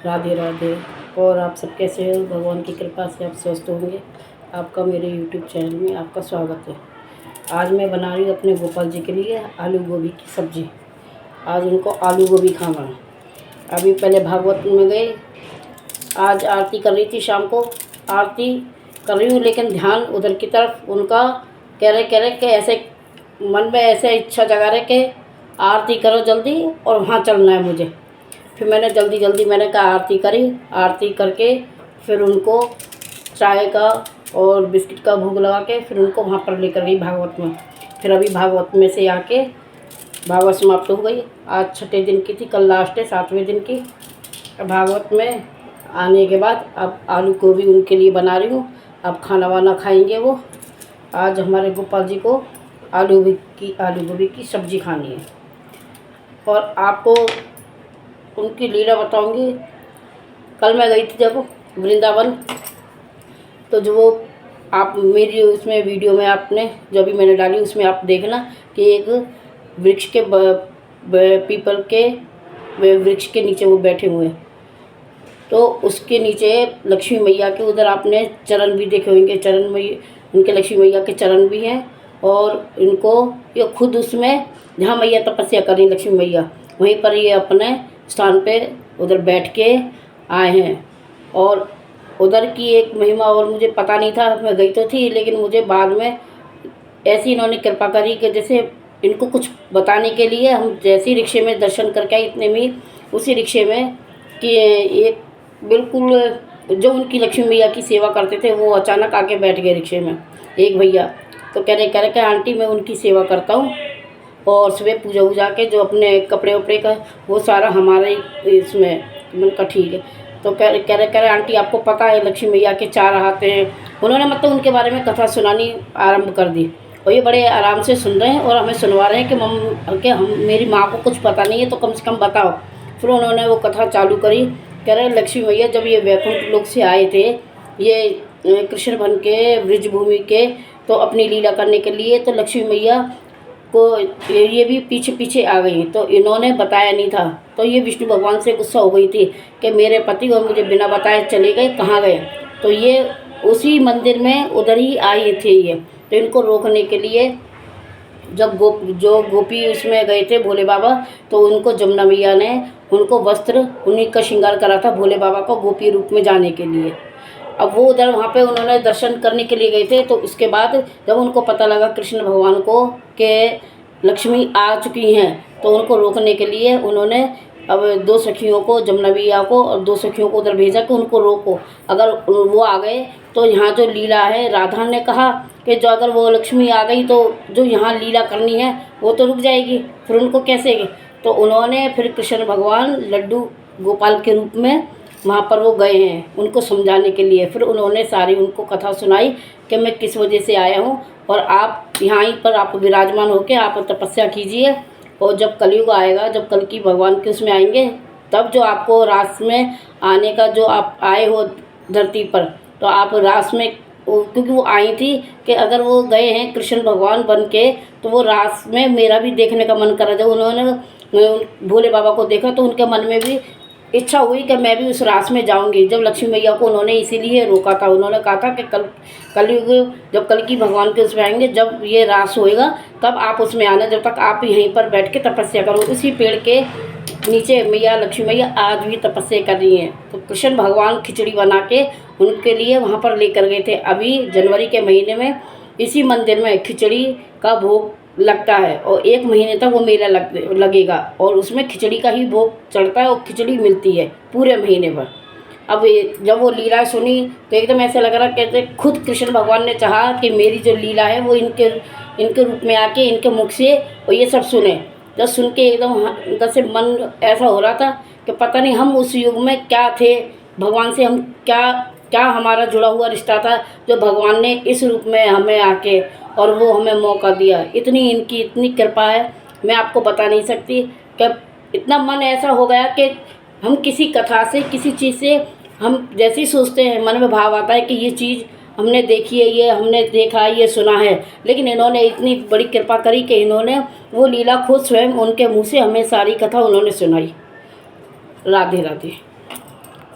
राधे राधे। और आप सब कैसे हो? भगवान की कृपा से आप स्वस्थ होंगे। आपका मेरे यूट्यूब चैनल में आपका स्वागत है। आज मैं बना रही हूँ अपने गोपाल जी के लिए आलू गोभी की सब्ज़ी। आज उनको आलू गोभी खाना है। अभी पहले भागवत में गए, आज आरती कर रही थी, शाम को आरती कर रही हूँ, लेकिन ध्यान उधर की तरफ उनका कह रहे कि ऐसे मन में ऐसे इच्छा जगा रहे कि आरती करो जल्दी और वहाँ चलना है मुझे। फिर मैंने जल्दी मैंने कहा आरती करी। आरती करके फिर उनको चाय का और बिस्किट का भोग लगा के फिर उनको वहाँ पर लेकर गई भागवत में। फिर अभी भागवत में से आके भागवत समाप्त हो गई। आज छठे दिन की थी, कल लास्ट है 7वें दिन की। भागवत में आने के बाद अब आलू गोभी उनके लिए बना रही हूँ। अब खाना वाना खाएंगे वो। आज हमारे गोपाल जी को आलू गोभी की सब्ज़ी खानी है। और आपको उनकी लीला बताऊंगी। कल मैं गई थी जब वृंदावन, तो जो वो आप मेरी उसमें वीडियो में आपने जो भी मैंने डाली उसमें आप देखना कि एक वृक्ष के पीपल के वृक्ष के नीचे वो बैठे हुए हैं। तो उसके नीचे लक्ष्मी मैया के उधर आपने चरण भी देखे होंगे। चरण में उनके लक्ष्मी मैया के चरण भी हैं। और इनको ये खुद उसमें जहाँ मैया तपस्या करी लक्ष्मी मैया, वहीं पर ये अपने स्थान पे उधर बैठ के आए हैं। और उधर की एक महिमा और मुझे पता नहीं था, मैं गई तो थी, लेकिन मुझे बाद में ऐसी इन्होंने कृपा करी कि जैसे इनको कुछ बताने के लिए हम जैसे ही रिक्शे में दर्शन करके आए, इतने में उसी रिक्शे में कि एक बिल्कुल जो उनकी लक्ष्मी मैया की सेवा करते थे वो अचानक आके बैठ गए रिक्शे में, एक भैया। तो कह रहे कि आंटी मैं उनकी सेवा करता हूँ और सुबह पूजा वूजा के जो अपने कपड़े वपड़े का वो सारा हमारे इसमें। मैंने कहा ठीक है। तो कह रहे आंटी आपको पता है लक्ष्मी मैया के 4 हाथ हैं। उन्होंने मतलब उनके बारे में कथा सुनानी आरंभ कर दी और ये बड़े आराम से सुन रहे हैं और हमें सुनवा रहे हैं कि हम मेरी माँ को कुछ पता नहीं है तो कम से कम बताओ। फिर उन्होंने वो कथा चालू करी। कह रहे लक्ष्मी मैया जब ये वैकुंठ लोक से आए थे, ये कृष्ण बन के ब्रज भूमि के, तो अपनी लीला करने के लिए, तो लक्ष्मी मैया को ये भी पीछे आ गई। तो इन्होंने बताया नहीं था, तो ये विष्णु भगवान से गुस्सा हो गई थी कि मेरे पति और मुझे बिना बताए चले गए, कहाँ गए। तो ये उसी मंदिर में उधर ही आए थे ये। तो इनको रोकने के लिए जब जो गोपी उसमें गए थे भोले बाबा, तो उनको जमुना मैया ने उनको वस्त्र उन्हीं का श्रृंगार करा था भोले बाबा को गोपी रूप में जाने के लिए। अब वो उधर वहाँ पे उन्होंने दर्शन करने के लिए गए थे। तो उसके बाद जब उनको पता लगा कृष्ण भगवान को कि लक्ष्मी आ चुकी हैं, तो उनको रोकने के लिए उन्होंने अब 2 सखियों को, जमुना मैया को और 2 सखियों को उधर भेजा कि उनको रोको। अगर वो आ गए तो यहाँ जो लीला है, राधा ने कहा कि जो अगर वो लक्ष्मी आ गई तो जो यहाँ लीला करनी है वो तो रुक जाएगी, फिर उनको कैसे। तो उन्होंने फिर कृष्ण भगवान लड्डू गोपाल के रूप में वहाँ पर वो गए हैं उनको समझाने के लिए। फिर उन्होंने सारी उनको कथा सुनाई कि मैं किस वजह से आया हूँ और आप यहाँ पर आप विराजमान होकर आप तपस्या कीजिए। और जब कलयुग आएगा, जब कल की भगवान के उसमें आएंगे, तब जो आपको रास में आने का जो आप आए हो धरती पर, तो आप रास में क्योंकि वो आई थी कि अगर वो गए हैं कृष्ण भगवान बन के, तो वो रास में मेरा भी देखने का मन कर रहा था। उन्होंने भोले बाबा को देखा तो उनके मन में भी इच्छा हुई कि मैं भी उस रास में जाऊंगी। जब लक्ष्मी मैया को उन्होंने इसीलिए रोका था, उन्होंने कहा था कि कलयुग जब कल की भगवान के उसमें आएंगे, जब ये रास होएगा तब आप उसमें आना, जब तक आप यहीं पर बैठ के तपस्या करो। उसी पेड़ के नीचे मैया लक्ष्मी मैया आज भी तपस्या कर रही हैं। तो कृष्ण भगवान खिचड़ी बना के उनके लिए वहाँ पर लेकर गए थे। अभी जनवरी के महीने में इसी मंदिर में खिचड़ी का भोग लगता है और 1 महीने तक वो मेला लगेगा और उसमें खिचड़ी का ही भोग चढ़ता है और खिचड़ी मिलती है पूरे महीने भर। अब जब वो लीला सुनी तो एकदम ऐसा लग रहा, कहते खुद कृष्ण भगवान ने चाहा कि मेरी जो लीला है वो इनके रूप में आके इनके मुख से और ये सब सुने। जब सुन के एकदम उनका से मन ऐसा हो रहा था कि पता नहीं हम उस युग में क्या थे, भगवान से हम क्या हमारा जुड़ा हुआ रिश्ता था, जो भगवान ने इस रूप में हमें आके और वो हमें मौका दिया। इतनी इनकी इतनी कृपा है, मैं आपको बता नहीं सकती। कि इतना मन ऐसा हो गया कि हम किसी कथा से, किसी चीज़ से हम जैसे ही सोचते हैं, मन में भाव आता है कि ये चीज़ हमने देखी है, ये हमने देखा है, ये सुना है। लेकिन इन्होंने इतनी बड़ी कृपा करी कि इन्होंने वो लीला खुद स्वयं उनके मुँह से हमें सारी कथा उन्होंने सुनाई। राधे राधे।